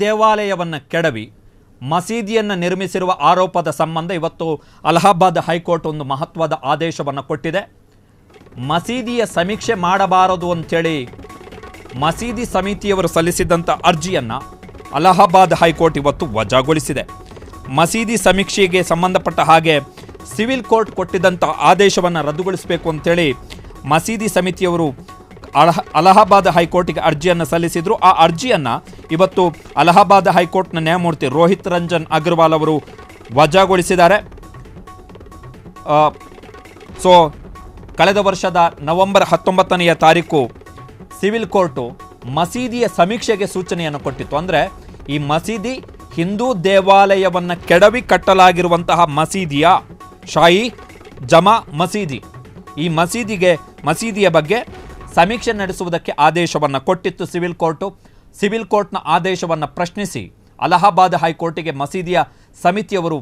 ದೇವಾಲಯವನ್ನು ಕೆಡವಿ ಮಸೀದಿಯನ್ನು ನಿರ್ಮಿಸಿರುವ ಆರೋಪದ ಸಂಬಂಧ ಇವತ್ತು ಅಲಹಾಬಾದ್ ಹೈಕೋರ್ಟ್ ಒಂದು ಮಹತ್ವದ ಆದೇಶವನ್ನು ಕೊಟ್ಟಿದೆ. ಮಸೀದಿಯ ಸಮೀಕ್ಷೆ ಮಾಡಬಾರದು ಅಂತೇಳಿ ಮಸೀದಿ ಸಮಿತಿಯವರು ಸಲ್ಲಿಸಿದಂಥ ಅರ್ಜಿಯನ್ನು ಅಲಹಾಬಾದ್ ಹೈಕೋರ್ಟ್ ಇವತ್ತು ವಜಾಗೊಳಿಸಿದೆ. ಮಸೀದಿ ಸಮೀಕ್ಷೆಗೆ ಸಂಬಂಧಪಟ್ಟ ಹಾಗೆ ಸಿವಿಲ್ ಕೋರ್ಟ್ ಕೊಟ್ಟಿದ್ದಂಥ ಆದೇಶವನ್ನು ರದ್ದುಗೊಳಿಸಬೇಕು ಅಂತೇಳಿ ಮಸೀದಿ ಸಮಿತಿಯವರು ಅಲಹಾಬಾದ್ ಹೈಕೋರ್ಟ್ಗೆ ಅರ್ಜಿಯನ್ನು ಸಲ್ಲಿಸಿದರು. ಆ ಅರ್ಜಿಯನ್ನು ಇವತ್ತು ಅಲಹಾಬಾದ್ ಹೈಕೋರ್ಟ್ನ ನ್ಯಾಯಮೂರ್ತಿ ರೋಹಿತ್ ರಂಜನ್ ಅಗರ್ವಾಲ್ ಅವರು ವಜಾಗೊಳಿಸಿದ್ದಾರೆ. ಕಳೆದ ವರ್ಷದ ನವೆಂಬರ್ 19ನೇ ತಾರೀಕು ಸಿವಿಲ್ ಕೋರ್ಟು ಮಸೀದಿಯ ಸಮೀಕ್ಷೆಗೆ ಸೂಚನೆಯನ್ನು ಕೊಟ್ಟಿತ್ತು. ಅಂದರೆ ಈ ಮಸೀದಿ ಹಿಂದೂ ದೇವಾಲಯವನ್ನು ಕೆಡವಿ ಕಟ್ಟಲಾಗಿರುವಂತಹ ಮಸೀದಿಯ ಶಾಹಿ ಜಮಾ ಮಸೀದಿ, ಈ ಮಸೀದಿಯ ಬಗ್ಗೆ ಸಮೀಕ್ಷೆ ನಡೆಸುವುದಕ್ಕೆ ಆದೇಶವನ್ನು ಕೊಟ್ಟಿತ್ತು ಸಿವಿಲ್ ಕೋರ್ಟು. ಸಿವಿಲ್ ಕೋರ್ಟ್ನ ಆದೇಶವನ್ನು ಪ್ರಶ್ನಿಸಿ ಅಲಹಾಬಾದ್ ಹೈಕೋರ್ಟಿಗೆ ಮಸೀದಿಯ ಸಮಿತಿಯವರು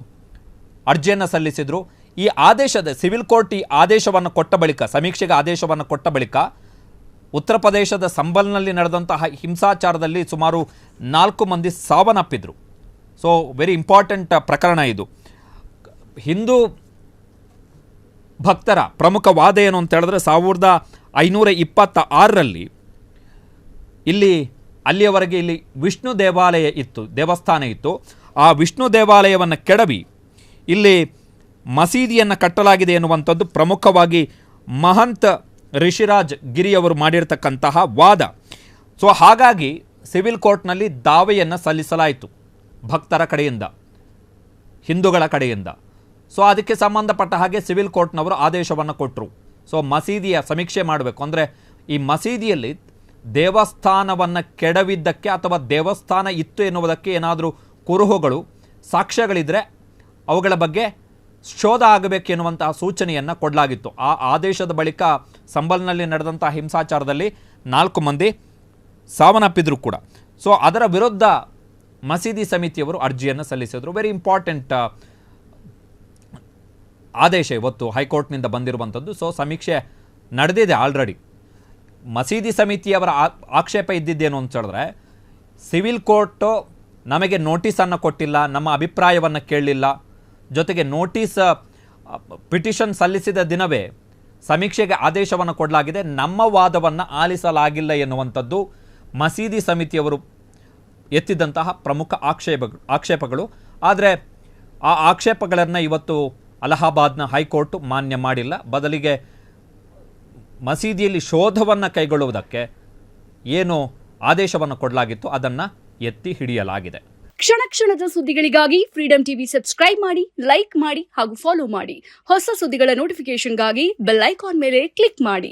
ಅರ್ಜಿಯನ್ನು ಸಲ್ಲಿಸಿದರು. ಈ ಸಿವಿಲ್ ಕೋರ್ಟ್ ಈ ಆದೇಶವನ್ನು ಕೊಟ್ಟ ಬಳಿಕ, ಸಮೀಕ್ಷೆಗೆ ಆದೇಶವನ್ನು ಕೊಟ್ಟ ಬಳಿಕ ಉತ್ತರ ಪ್ರದೇಶದ ಸಂಬಲ್ನಲ್ಲಿ ನಡೆದಂತಹ ಹಿಂಸಾಚಾರದಲ್ಲಿ ಸುಮಾರು 4 ಮಂದಿ ಸಾವನ್ನಪ್ಪಿದ್ರು. ವೆರಿ ಇಂಪಾರ್ಟೆಂಟ್ ಪ್ರಕರಣ ಇದು. ಹಿಂದೂ ಭಕ್ತರ ಪ್ರಮುಖ ವಾದ ಏನು ಅಂತ ಹೇಳಿದ್ರೆ 1526ರಲ್ಲಿ ಅಲ್ಲಿಯವರೆಗೆ ಇಲ್ಲಿ ವಿಷ್ಣು ದೇವಸ್ಥಾನ ಇತ್ತು. ಆ ವಿಷ್ಣು ದೇವಾಲಯವನ್ನು ಕೆಡವಿ ಇಲ್ಲಿ ಮಸೀದಿಯನ್ನು ಕಟ್ಟಲಾಗಿದೆ ಎನ್ನುವಂಥದ್ದು ಪ್ರಮುಖವಾಗಿ ಮಹಂತ್ ರಿಷಿರಾಜ್ ಗಿರಿಯವರು ಮಾಡಿರ್ತಕ್ಕಂತಹ ವಾದ. ಹಾಗಾಗಿ ಸಿವಿಲ್ ಕೋರ್ಟ್ನಲ್ಲಿ ದಾವೆಯನ್ನು ಸಲ್ಲಿಸಲಾಯಿತು ಭಕ್ತರ ಕಡೆಯಿಂದ, ಹಿಂದೂಗಳ ಕಡೆಯಿಂದ. ಅದಕ್ಕೆ ಸಂಬಂಧಪಟ್ಟ ಹಾಗೆ ಸಿವಿಲ್ ಕೋರ್ಟ್ನವರು ಆದೇಶವನ್ನು ಕೊಟ್ಟರು. ಮಸೀದಿಯ ಸಮೀಕ್ಷೆ ಮಾಡಬೇಕು ಅಂದರೆ ಈ ಮಸೀದಿಯಲ್ಲಿ ದೇವಸ್ಥಾನವನ್ನು ಕೆಡವಿದ್ದಕ್ಕೆ ಅಥವಾ ದೇವಸ್ಥಾನ ಇತ್ತು ಎನ್ನುವುದಕ್ಕೆ ಏನಾದರೂ ಕುರುಹುಗಳು, ಸಾಕ್ಷ್ಯಗಳಿದ್ದರೆ ಅವುಗಳ ಬಗ್ಗೆ ಶೋಧ ಆಗಬೇಕು ಎನ್ನುವಂತಹ ಸೂಚನೆಯನ್ನು ಕೊಡಲಾಗಿತ್ತು. ಆ ಆದೇಶದ ಬಳಿಕ ಸಂಬಲ್ನಲ್ಲಿ ನಡೆದಂತಹ ಹಿಂಸಾಚಾರದಲ್ಲಿ 4 ಮಂದಿ ಸಾವನ್ನಪ್ಪಿದ್ರು ಕೂಡ. ಅದರ ವಿರುದ್ಧ ಮಸೀದಿ ಸಮಿತಿಯವರು ಅರ್ಜಿಯನ್ನು ಸಲ್ಲಿಸಿದರು. ವೆರಿ ಇಂಪಾರ್ಟೆಂಟ್ ಆದೇಶ ಇವತ್ತು ಹೈಕೋರ್ಟ್ನಿಂದ ಬಂದಿರುವಂಥದ್ದು. ಸಮೀಕ್ಷೆ ನಡೆದಿದೆ ಆಲ್ರೆಡಿ. ಮಸೀದಿ ಸಮಿತಿಯವರ ಆಕ್ಷೇಪ ಇದ್ದಿದ್ದೇನು ಅಂತ ಹೇಳಿದ್ರೆ, ಸಿವಿಲ್ ಕೋರ್ಟು ನಮಗೆ ನೋಟಿಸನ್ನು ಕೊಟ್ಟಿಲ್ಲ, ನಮ್ಮ ಅಭಿಪ್ರಾಯವನ್ನು ಕೇಳಲಿಲ್ಲ, ಜೊತೆಗೆ ಪಿಟಿಷನ್ ಸಲ್ಲಿಸಿದ ದಿನವೇ ಸಮೀಕ್ಷೆಗೆ ಆದೇಶವನ್ನು ಕೊಡಲಾಗಿದೆ, ನಮ್ಮ ವಾದವನ್ನು ಆಲಿಸಲಾಗಿಲ್ಲ ಎನ್ನುವಂಥದ್ದು ಮಸೀದಿ ಸಮಿತಿಯವರು ಎತ್ತಿದಂತಹ ಪ್ರಮುಖ ಆಕ್ಷೇಪಗಳು. ಆದರೆ ಆ ಆಕ್ಷೇಪಗಳನ್ನು ಇವತ್ತು ಅಲಹಾಬಾದ್ನ ಹೈಕೋರ್ಟ್ ಮಾನ್ಯ ಮಾಡಿಲ್ಲ. ಬದಲಿಗೆ ಮಸೀದಿಯಲ್ಲಿ ಶೋಧವನ್ನು ಕೈಗೊಳ್ಳುವುದಕ್ಕೆ ಏನು ಆದೇಶವನ್ನು ಕೊಡಲಾಗಿತ್ತು ಅದನ್ನು ಎತ್ತಿ ಹಿಡಿಯಲಾಗಿದೆ. ಕ್ಷಣ ಕ್ಷಣದ ಸುದ್ದಿಗಳಿಗಾಗಿ ಫ್ರೀಡಂ ಟಿವಿ ಸಬ್ಸ್ಕ್ರೈಬ್ ಮಾಡಿ, ಲೈಕ್ ಮಾಡಿ ಹಾಗೂ ಫಾಲೋ ಮಾಡಿ. ಹೊಸ ಸುದ್ದಿಗಳ ನೋಟಿಫಿಕೇಶನ್ಗಾಗಿ ಬೆಲ್ ಐಕಾನ್ ಮೇಲೆ ಕ್ಲಿಕ್ ಮಾಡಿ.